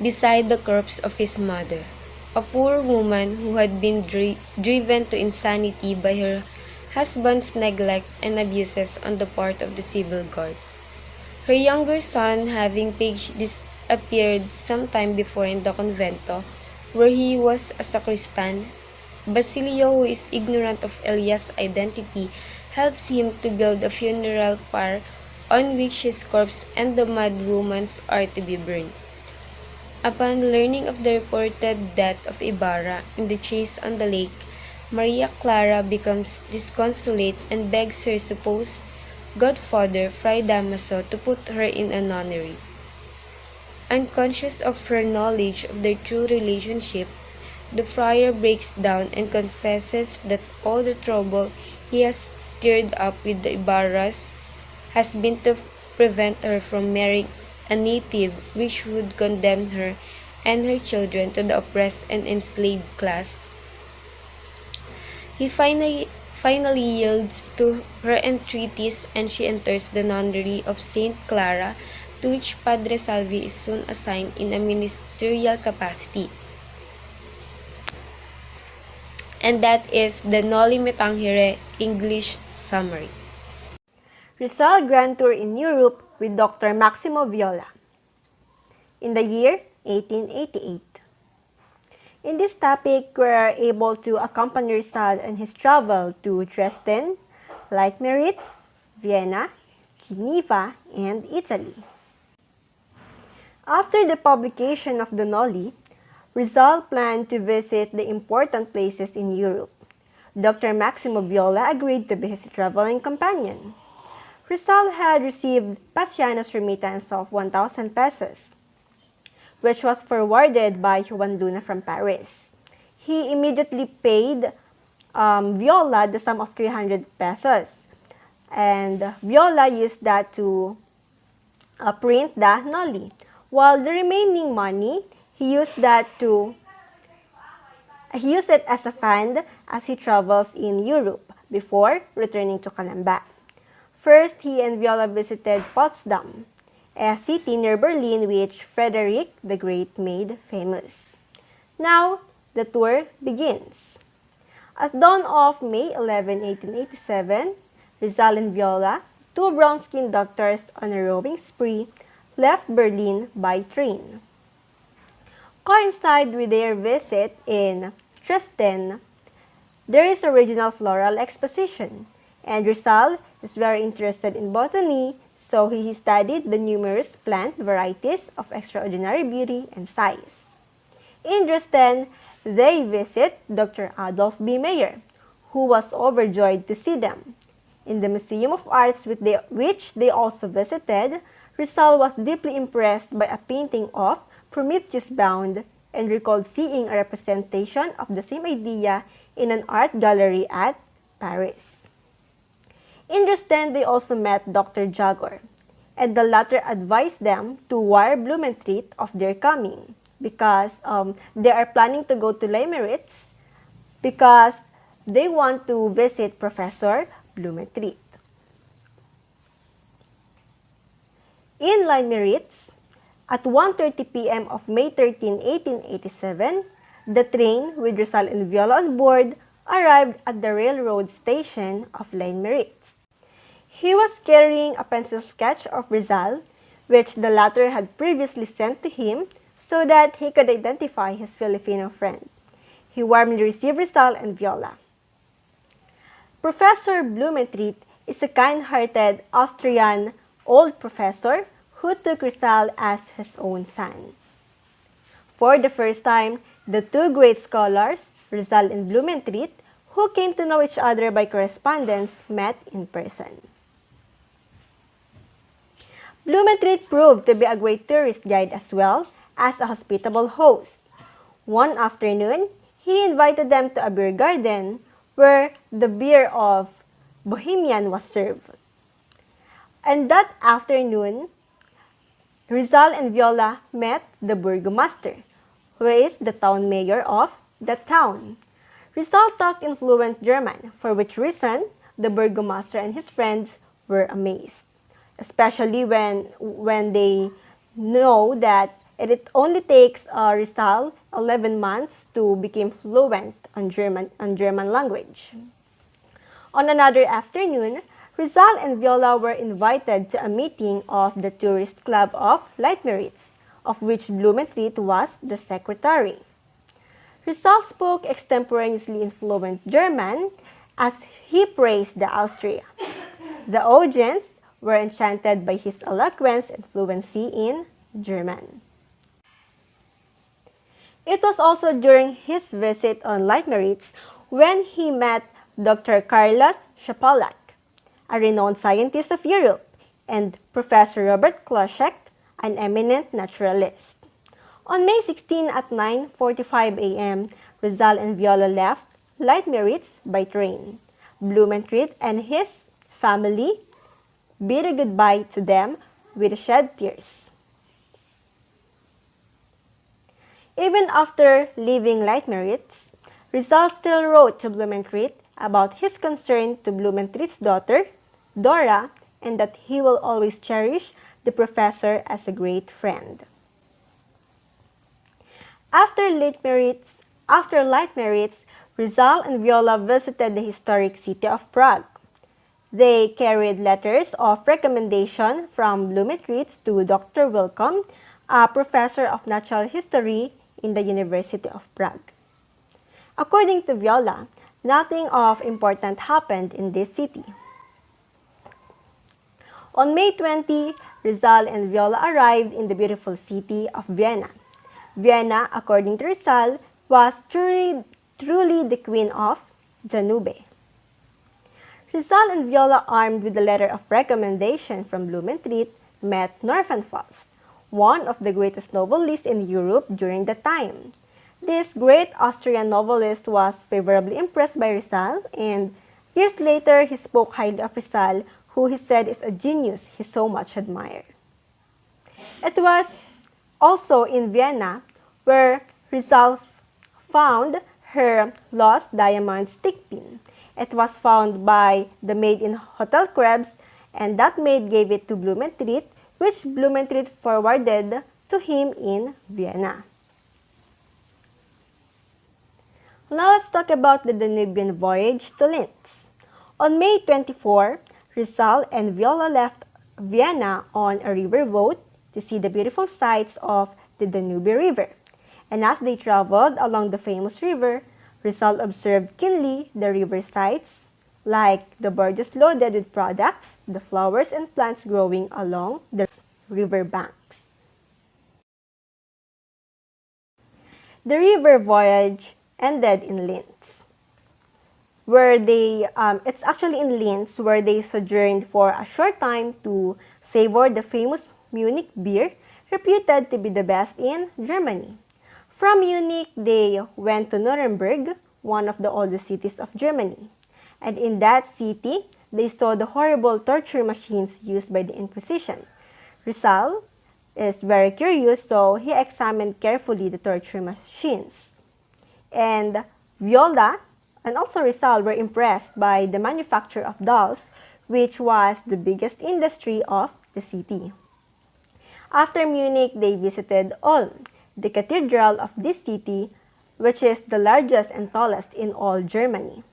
beside the corpse of his mother, a poor woman who had been driven to insanity by her husband's neglect and abuses on the part of the civil guard. Her younger son, having disappeared some time before in the convento, where he was a sacristan, Basilio, who is ignorant of Elias' identity, helps him to build a funeral pyre on which his corpse and the mad woman's are to be burned. Upon learning of the reported death of Ibarra in the chase on the lake, Maria Clara becomes disconsolate and begs her supposed godfather Fray Damaso to put her in a nunnery. Unconscious of her knowledge of their true relationship, the friar breaks down and confesses that all the trouble he has stirred up with the Ibarras has been to prevent her from marrying a native which would condemn her and her children to the oppressed and enslaved class. He finally yields to her entreaties and she enters the nunnery of Saint Clara, to which Padre Salvi is soon assigned in a ministerial capacity. And that is the Noli Me Tangere English summary. Rizal Grand Tour in Europe with Dr. Maximo Viola. In the year 1888. In this topic, we are able to accompany Rizal on his travel to Dresden, Leitmeritz, Vienna, Geneva, and Italy. After the publication of the Noli, Rizal planned to visit the important places in Europe. Dr. Maximo Viola agreed to be his traveling companion. Rizal had received Paciano's remittance of 1,000 pesos, which was forwarded by Juan Luna from Paris. He immediately paid Viola the sum of 300 pesos, and Viola used that to print the Noli, while the remaining money he used it as a fund as he travels in Europe before returning to Calamba. First, he and Viola visited Potsdam, a city near Berlin which Frederick the Great made famous. Now, the tour begins. At dawn of May 11, 1887, Rizal and Viola, two brown-skinned doctors on a rowing spree, left Berlin by train. Coincide with their visit in Dresden, there is a regional floral exposition, and Rizal is very interested in botany, so he studied the numerous plant varieties of extraordinary beauty and size. In Dresden, they visit Dr. Adolf B. Meyer, who was overjoyed to see them. In the Museum of Arts, which they also visited, Rizal was deeply impressed by a painting of Prometheus Bound and recalled seeing a representation of the same idea in an art gallery at Paris. In Dresden, they also met Dr. Jagor, and the latter advised them to wire Blumentritt of their coming because they are planning to go to Leitmeritz because they want to visit Professor Blumentritt. In Leitmeritz, at 1:30 p.m. of May 13, 1887, the train with Rizal and Viola on board arrived at the railroad station of Leitmeritz. He was carrying a pencil sketch of Rizal, which the latter had previously sent to him so that he could identify his Filipino friend. He warmly received Rizal and Viola. Professor Blumentritt is a kind-hearted Austrian old professor who took Rizal as his own son. For the first time, the two great scholars, Rizal and Blumentritt, who came to know each other by correspondence, met in person. Blumentritt proved to be a great tourist guide as well as a hospitable host. One afternoon, he invited them to a beer garden where the beer of Bohemian was served. And that afternoon, Rizal and Viola met the burgomaster, who is the town mayor of the town. Rizal talked in fluent German, for which reason the burgomaster and his friends were amazed, especially when they know that it only takes Rizal 11 months to become fluent on German language. On another afternoon, Rizal and Viola were invited to a meeting of the tourist club of Leitmeritz, of which Blumentritt was the secretary. Rizal spoke extemporaneously in fluent German as he praised the Austria. The audience were enchanted by his eloquence and fluency in German. It was also during his visit on Leitmeritz when he met Dr. Carlos Chapalac, a renowned scientist of Europe, and Professor Robert Kloschek, an eminent naturalist. On May 16 at 9:45 a.m., Rizal and Viola left Leitmeritz by train. Blumentritt and his family bid a goodbye to them with shed tears. Even after leaving Leitmeritz, Rizal still wrote to Blumentritt about his concern to Blumentritt's daughter, Dora, and that he will always cherish the professor as a great friend. After Leitmeritz, Rizal and Viola visited the historic city of Prague. They carried letters of recommendation from Blumentritt to Dr. Wilcom, a professor of natural history in the University of Prague. According to Viola, nothing of importance happened in this city. On May 20, Rizal and Viola arrived in the beautiful city of Vienna. Vienna, according to Rizal, was truly the queen of Danube. Rizal and Viola, armed with a letter of recommendation from Blumentritt, met Norman Faust, one of the greatest novelists in Europe during that time. This great Austrian novelist was favorably impressed by Rizal, and years later he spoke highly of Rizal, who he said is a genius he so much admired. It was also in Vienna where Rizal found her lost diamond stick pin. It was found by the maid in Hotel Krebs, and that maid gave it to Blumentritt, which Blumentritt forwarded to him in Vienna. Now let's talk about the Danubian voyage to Linz. On May 24, Rizal and Viola left Vienna on a river boat to see the beautiful sights of the Danube River. And as they traveled along the famous river, Rizal observed keenly the river sights, like the barges loaded with products, the flowers and plants growing along the river banks. The river voyage ended in Linz, it's actually in Linz where they sojourned for a short time to savor the famous Munich beer, reputed to be the best in Germany. From Munich, they went to Nuremberg, one of the oldest cities of Germany. And in that city, they saw the horrible torture machines used by the Inquisition. Rizal is very curious, so he examined carefully the torture machines. And Viola and also Rizal were impressed by the manufacture of dolls, which was the biggest industry of the city. After Munich, they visited Ulm, the cathedral of this city, which is the largest and tallest in all Germany.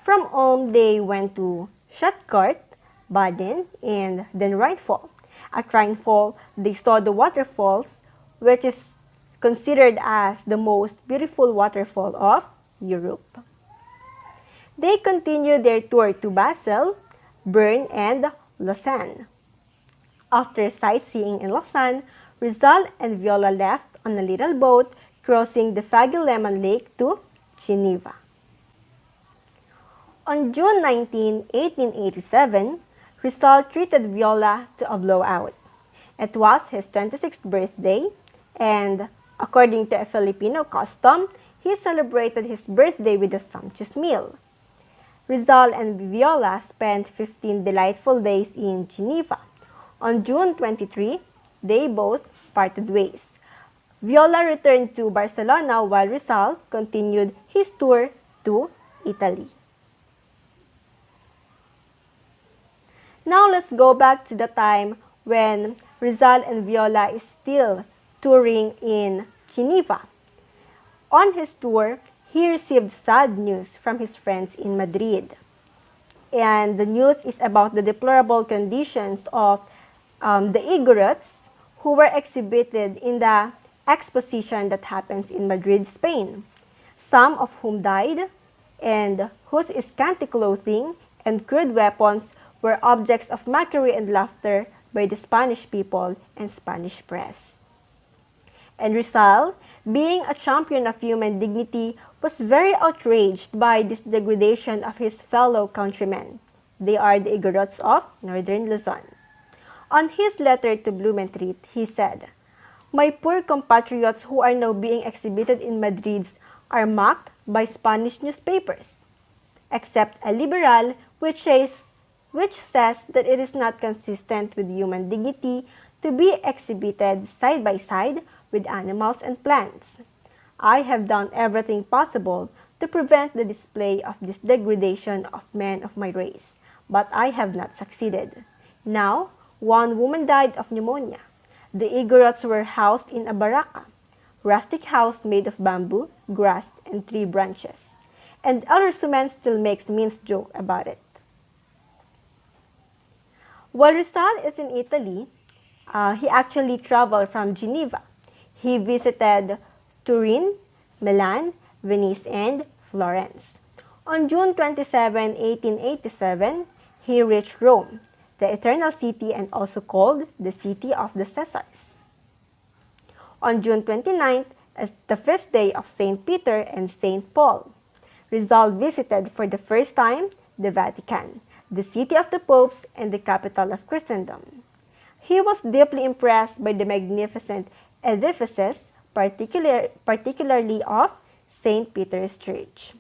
From Ulm, they went to Stuttgart, Baden, and then Rheinfall. At Rheinfall, they saw the waterfalls, which is considered as the most beautiful waterfall of Europe. They continued their tour to Basel, Bern, and Lausanne. After sightseeing in Lausanne, Rizal and Viola left on a little boat crossing the Fagel-Lehmann Lake to Geneva. On June 19, 1887, Rizal treated Viola to a blowout. It was his 26th birthday, and according to a Filipino custom, he celebrated his birthday with a sumptuous meal. Rizal and Viola spent 15 delightful days in Geneva. On June 23, they both parted ways. Viola returned to Barcelona while Rizal continued his tour to Italy. Now let's go back to the time when Rizal and Viola is still touring in Geneva. On his tour, he received sad news from his friends in Madrid. And the news is about the deplorable conditions of the Igorots who were exhibited in the exposition that happens in Madrid, Spain, some of whom died and whose scanty clothing and crude weapons were objects of mockery and laughter by the Spanish people and Spanish press. And Rizal, being a champion of human dignity, was very outraged by this degradation of his fellow countrymen. They are the Igorots of Northern Luzon. On his letter to Blumentritt, he said, "My poor compatriots who are now being exhibited in Madrid are mocked by Spanish newspapers, except a Liberal which says that it is not consistent with human dignity to be exhibited side by side with animals and plants. I have done everything possible to prevent the display of this degradation of men of my race, but I have not succeeded. Now, one woman died of pneumonia. The Igorots were housed in a baraka, rustic house made of bamboo, grass, and tree branches. And El Resumen still makes minced joke about it." While Rizal is in Italy, he actually traveled from Geneva. He visited Turin, Milan, Venice, and Florence. On June 27, 1887, he reached Rome, the Eternal City and also called the City of the Caesars. On June 29th, as the feast day of St. Peter and St. Paul, Rizal visited for the first time the Vatican, the city of the popes and the capital of Christendom. He was deeply impressed by the magnificent edifices, particularly of St. Peter's Church.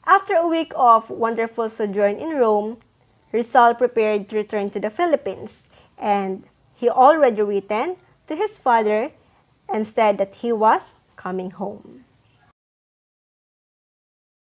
After a week of wonderful sojourn in Rome, Rizal prepared to return to the Philippines, and he already written to his father and said that he was coming home.